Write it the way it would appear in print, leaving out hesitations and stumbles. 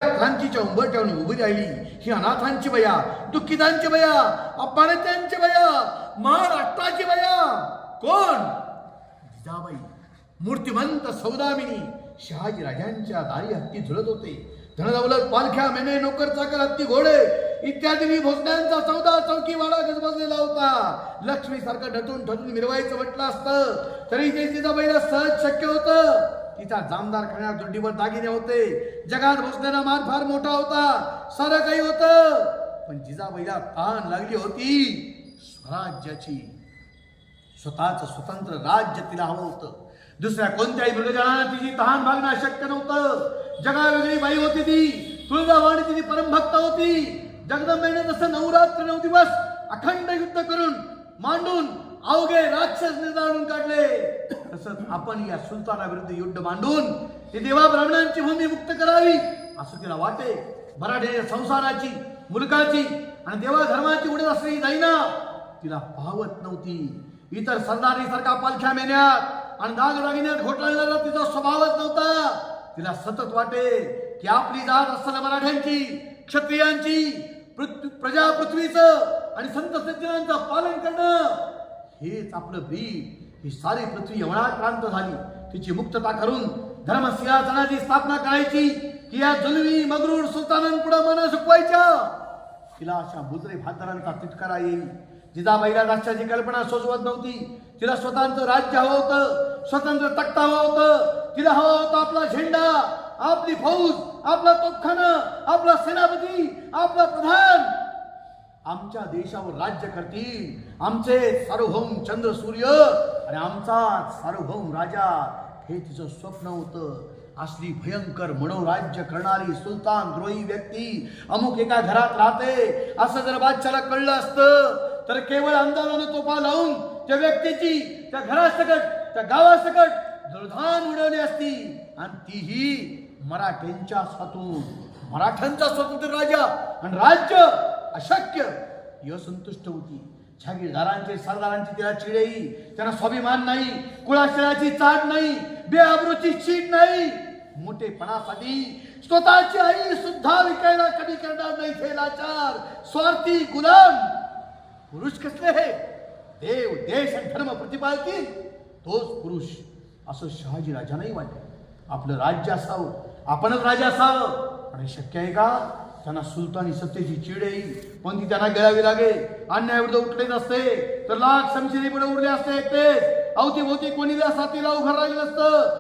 क्रांतीच्या उंबरठ्यावर उभी राहिली ही अनाथांची बया, दुःखितांची बया, अपमानितांची बया, महाराष्ट्राची बया कोण? जिजाबाई. मूर्तिमंत सौदामिनी शहाजी राजांच्या दारी हत्ती झुलत होते. धनदौलत, पालख्या, मेने, नोकर चाकर, हत्ती, घोडे इत्यादी भोसड्यांचा सौदा चौकीवाडा गजबजलेला होता. लक्ष्मी सारखं ढटून ठटून मिरवायचं म्हटलं असतं तरी ते जिजाबाईला सहज शक्य होतं. तिचा जामदार करण्यात जोडीवर दागिने होते. जगात भोसलेला मान फार मोठा होता, सारं काही होतं. पण जिजाबाईला तहान लागली होती स्वराज्याची. स्वतःच स्वतंत्र राज्य तिला हवं होतं. दुसऱ्या कोणत्याही मृगजळानं तिची तहान भागणं शक्य नव्हतं. जगावेगळी बाई होती ती. तुळजाभवानी तिची परमभक्त होती. जगदंबेने जसं 9 रात्र 9 दिवस अखंड युद्ध करून मांडून अवघे राक्षस निर्दाळून काढले, तसंच आपण या सुलतानाविरुद्ध युद्ध मांडून ती देवा ब्राह्मणांची भूमी मुक्त करावी असं तिला वाटे. मराठ्याच्या संसाराची, मुलकाची आणि देवा धर्माची उडत असलेली जाईना तिला पाहवत नव्हती. इतर सरदारी सारखा पालख्या मेन्यात आणि दागदागिन्यात घोटाळलेला तिचा स्वभावच नव्हता. तिला सतत वाटे की आपली जात असताना मराठ्यांची, क्षत्रियांची, प्रजा पृथ्वीचं आणि संत सज्जनांचं पालन करणं हेच आपलं ब्रीद. ही सारी पृथ्वी यवनात क्रांत झाली. तिची मुक्तता करून धर्मसिंहासनाची स्थापना करायची की या जुलमी मगरूर सुलतानांपुढे मनं सुकवायच्या. तिला अशा बुजरे भातरांचा तिटकारा येईल. जिजाबाईला राष्ट्राची कल्पना सोचवत नव्हती. तिला स्वतंत्र राज्य हवं होतं, स्वतंत्र तख्त हवं होतं. तिला हवा होता आपला झेंडा, आपली फौज, आपला तोफखाना, आपला सेनापती, आपला प्रधान. आमच्या देशावर राज्य करतील आमचे सार्वभौम चंद्र सूर्य आणि आमचा सार्वभौम राजा, हे तिचं स्वप्न होतं. असली भयंकर मनोराज्य करणारी सुलतान द्रोही व्यक्ती अमुक एका घरात राहते असं जर बादशाला कळलं असतं तर केवळ अंदाजाने तोफा लावून त्या व्यक्तीची, त्या घरासकट, त्या गावासकट धुळधाण उडवली असती. आणि तीही मराठ्यांच्या हातून. मराठ्यांचा स्वतंत्र राजा आणि राज्य अशक्य ही असंतुष्ट होती. जहागीरदारांचे, सरदारांची तिला चिड येई. त्यांना स्वाभिमान नाही, कुळाशयाची चाट नाही, बेआबरूची चीट नाही. मोठेपणासाठी स्वतःची आई सुद्धा विकायला कधी करणार नाही हे लाचार, स्वार्थी गुलाम. पुरुष कसले हे? देव, देश आणि धर्म प्रतिपाळतील तोच पुरुष असं शहाजी राजांनाही वाटलं. आपलं राज्य असावं, आपणच राजा असावं. आणि शक्य आहे का? त्यांना सुलतानी सत्तेची चिड येईल, पण ती त्यांना गिळावी लागे. अन्यायाविरुद्ध उठले नसते तर लाख समशिरी पुढे उरले असते एकटेच. अवतीभोवती कोणी साथीला उभं राहिलं नसतं.